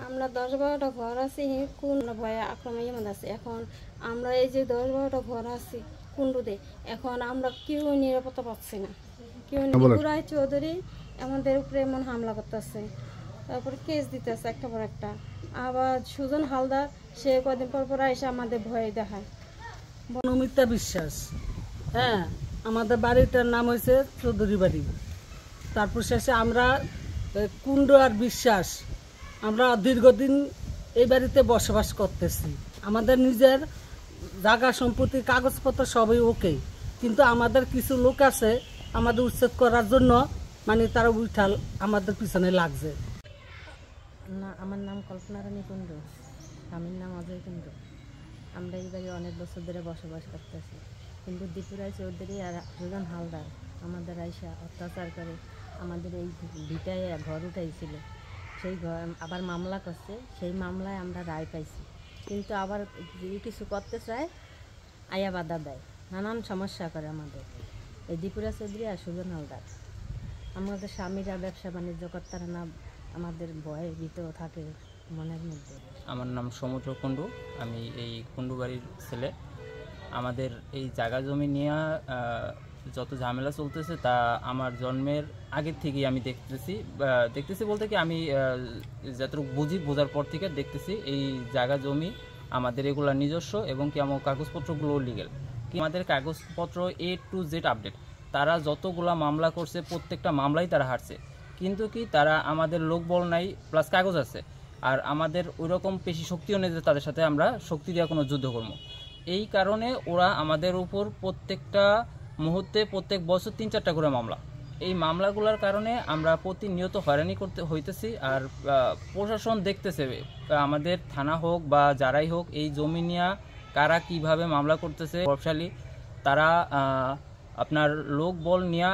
আমরা 10-12টা ঘর আছি কোন ভয়ে আক্রমণের মধ্যে আছে। এখন আমরা এই যে 10-12টা ঘর আছি কুন্ডুতে, এখন আমরা কেউ নিরাপত্তা পাচ্ছি না। কেউ নিপুরাই চৌধুরী আমাদের উপরে এমন হামলা করতেছে, তারপরে কেস দিতেছে একটা পর একটা। আবার সুজন হালদার সে কদিন পর পর এসে আমাদের ভয় দেখায়। বনমিতা বিশ্বাস, হ্যাঁ, আমাদের বাড়িটার নাম হয়েছে চৌধুরী বাড়ি। তারপর শেষে আমরা কুণ্ড আর বিশ্বাস, আমরা দীর্ঘদিন এই বাড়িতে বসবাস করতেছি। আমাদের নিজের জায়গা সম্পত্তি কাগজপত্র সবই ওকে, কিন্তু আমাদের কিছু লোক আছে আমাদের উচ্ছেদ করার জন্য, মানে তারা উঠাল আমাদের পিছনে লাগছে। না, আমার নাম কল্পনা রানী কুণ্ডু, স্বামীর নাম অজয় কুণ্ডু। আমরা এই বাড়ি অনেক বছর ধরে বসবাস করতেছি, কিন্তু দীপুরাই চৌধুরী আর সুজন হালদার আমাদের আইসা অত্যাচার করে আমাদের এই ভিটায় ঘর উঠাইছিল। সেই ঘর আবার মামলা করছে, সেই মামলায় আমরা রায় পাইছি, কিন্তু আবার যদি কিছু করতে চায় আয়া বাধা দেয়, নানান সমস্যা করে আমাদের এই দীপুরা চৌধুরী আর সুজন হালদার। আমাদের স্বামীরা ব্যবসা বাণিজ্য কর্তারা না আমাদের ভয়ে ভীত থাকে মনের মধ্যে। আমার নাম সমুদ্র কুণ্ডু, আমি এই কুণ্ডু বাড়ির ছেলে। আমাদের এই জায়গা জমি নিয়ে যত ঝামেলা চলতেছে তা আমার জন্মের আগের থেকেই আমি দেখতেছি বলতে কি আমি যতটুকু বোঝার পর থেকে দেখতেছি এই জায়গা জমি আমাদের এগুলো নিজস্ব, এবং কি আমার কাগজপত্রগুলো লিগেল। কি আমাদের কাগজপত্র A to Z আপডেট। তারা যতগুলা মামলা করছে প্রত্যেকটা মামলাই তারা হারছে, কিন্তু কি তারা আমাদের লোকবল নাই, প্লাস কাগজ আছে, আর আমাদের ওই রকম পেশি শক্তিও নেই যে তাদের সাথে আমরা শক্তি দেওয়া কোনো যুদ্ধ করবো। এই কারণে ওরা আমাদের উপর প্রত্যেকটা মুহূর্তে প্রত্যেক বছর 3-4টা করে মামলা। এই মামলাগুলোর কারণে আমরা প্রতিনিয়ত হয়রানি করতে হইতেছি। আর প্রশাসন দেখতেছে আমাদের থানা হোক বা যারাই হোক এই জমি নিয়ে কারা কিভাবে মামলা করতেছে। ব্যবসায়ী তারা আপনার লোক বল নিয়ে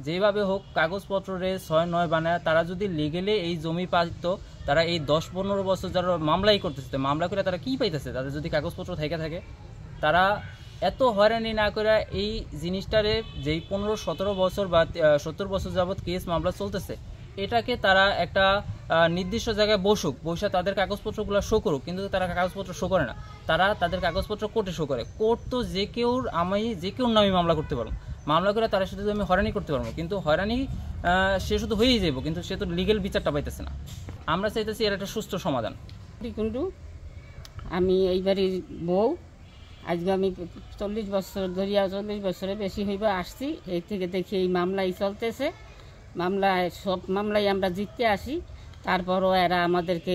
যেভাবে হোক কাগজপত্রে 6-9 বানায় তারা যদি লিগেলে এই জমি পাইত, তারা এই 10-15 বছর যারা মামলাই করতেছে, মামলা করে তারা কি পাইতেছে? তাদের যদি কাগজপত্র থাকে তারা এত হয়রানি না করে এই জিনিসটারে যেই 15-17 বছর বা 70 বছর যাবৎ কেস মামলা চলতেছে, এটাকে তারা একটা নির্দিষ্ট জায়গায় বসে তাদের কাগজপত্রগুলো শো করুক, কিন্তু তারা কাগজপত্র শো করে না। তারা তাদের কাগজপত্র কোর্টে শো করে। কোর্ট তো যে কেউর নামে মামলা করতে পারবো, মামলা করে তারা শুধু আমি হয়রানি করতে পারবো, কিন্তু হয়রানি সে শুধু হয়েই যাবো, কিন্তু সে তো লিগেল বিচারটা পাইতেছে না। আমরা চাইতেছি এর একটা সুস্থ সমাধান। কিন্তু আমি এই বাড়ির বউ, আজকে আমি 40 বছর ধরিয়া 40 বছরে বেশি হইবা আসছি। এই থেকে দেখি এই মামলাই চলতেছে, সব মামলাই আমরা জিততে আসি, তারপরও এরা আমাদেরকে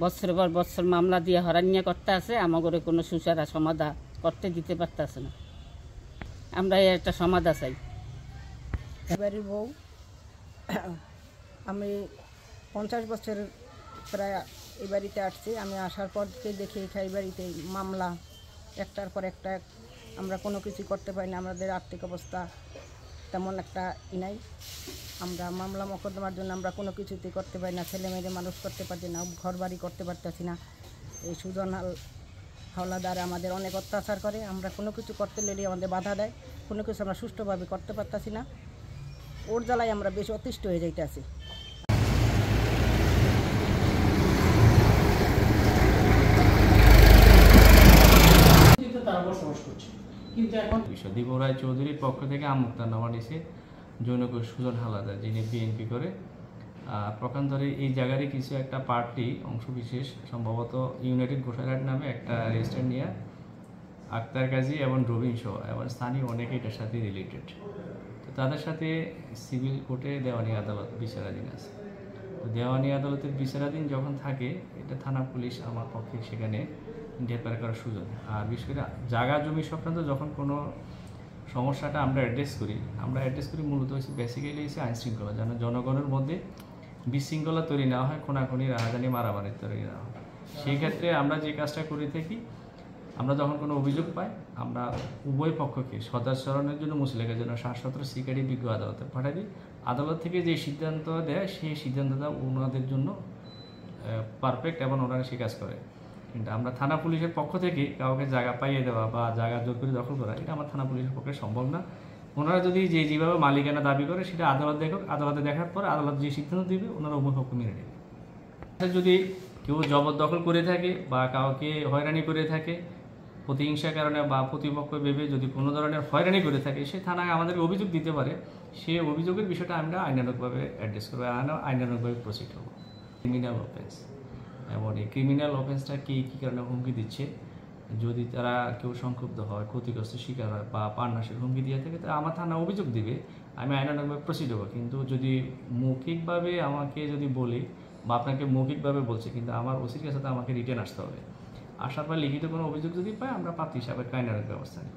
বছরের পর বছর মামলা দিয়ে হরানিয়া করতে আছে, আমাদের কোনো সুসারা সমাধান করতে দিতে পারতেছে না। আমরা একটা সমাধান চাই। এবারের বউ, আমি 50 বছর প্রায় এই বাড়িতে আসছি। আমি আসার পর থেকে দেখি এই বাড়িতে মামলা একটার পর একটা, আমরা কোনো কিছু করতে পারি না। আমাদের আর্থিক অবস্থা তেমন একটা নাই, আমরা মামলা মোকদ্দমার জন্য আমরা কোনো কিছুতেই করতে পারি না। ছেলে মেয়েদের মানুষ করতে পারছি না, ঘর বাড়ি করতে পারতেছি না। এই সুজন হাওলাদার আমাদের অনেক অত্যাচার করে, আমরা কোনো কিছু করতে লেগে আমাদের বাধা দেয়, কোনো কিছু আমরা সুষ্ঠুভাবে করতে পারতেছি না। ওর জ্বালায় আমরা বেশি অতিষ্ঠ হয়ে যাইতেছি। দীপু রায় চৌধুরীর পক্ষ থেকে আমুক্তার নামা নিয়েছে জৈনক সুজন হাওলাদার, যিনি বিএনপি করে। প্রকান্তরে এই জায়গারই কিছু একটা পার্টি অংশবিশেষ সম্ভবত ইউনাইটেড গোসাঘাট নামে একটা রেজিস্টার নিয়ে আক্তার কাজী এবং রবিন সহ এবং স্থানীয় অনেকে এটার সাথে রিলেটেড। তো তাদের সাথে সিভিল কোর্টে দেওয়ানি আদালত বিচারাধীন আছে। তো দেওয়ানি আদালতের বিচারাধীন যখন থাকে, এটা থানা পুলিশ আমার পক্ষে সেখানে গ্রেপ্তার করার সুযোগ। আর বিশেষ করে জায়গা জমি সংক্রান্ত যখন কোনো সমস্যাটা আমরা অ্যাড্রেস করি মূলত হচ্ছে বেসিক্যালি হচ্ছে আইনশৃঙ্খলা, যেন জনগণের মধ্যে বিশৃঙ্খলা তৈরি না হয়, খুনাখুনি রাহাজানি মারামারি তৈরি না হয়। সেই ক্ষেত্রে আমরা যে কাজটা করে থাকি, আমরা যখন কোনো অভিযোগ পাই, আমরা উভয় পক্ষকে সদাচরণের জন্য মুসলিমের জন্য 7-17 সিকারি বিজ্ঞ আদালতে পাঠাই দিই। আদালত থেকে যে সিদ্ধান্ত দেয় সেই সিদ্ধান্তটা ওনাদের জন্য পারফেক্ট এবং ওনারা সে কাজ করে। কিন্তু আমরা থানা পুলিশের পক্ষ থেকে কাউকে জায়গা পাইয়ে দেওয়া বা জায়গা জোর করে দখল করা, এটা আমার থানা পুলিশের পক্ষে সম্ভব না। ওনারা যদি যেভাবে মালিকানা দাবি করে সেটা আদালতে দেখার পর আদালত যে সিদ্ধান্ত দিবে ওনারা উভয় পক্ষ মেনে নেবে। যদি কেউ জবরদখল করে থাকে বা কাউকে হয়রানি করে থাকে প্রতিহিংসার কারণে বা প্রতিপক্ষ ভেবে যদি কোনো ধরনের হয়রানি করে থাকে, সে থানায় আমাদেরকে অভিযোগ দিতে পারে। সে অভিযোগের বিষয়টা আমরা আইনানুগভাবে অ্যাড্রেস করবো, আইনানুগভাবে প্রসিড করবো। ক্রিমিনাল অফেন্স, এবং এই ক্রিমিনাল অফেন্সটা কী কারণে হুমকি দিচ্ছে, যদি তারা কেউ সংক্ষুব্ধ হয়, ক্ষতিগ্রস্ত শিকার হয় বা প্রাণনাশের হুমকি দিয়ে থাকে, তাহলে আমার থানা অভিযোগ দিবে, আমি আইনানুগভাবে প্রসিড হবো। কিন্তু যদি মৌখিকভাবে আমাকে যদি বলি বা আপনাকে মৌখিকভাবে বলছে, কিন্তু আমার ওসির কাছে তো আমাকে রিটার্ন আসতে হবে। আসার পর লিখিত কোনো অভিযোগ যদি পাই, আমরা প্রাপ্তি হিসাবে আইনানুগ ব্যবস্থা নিই।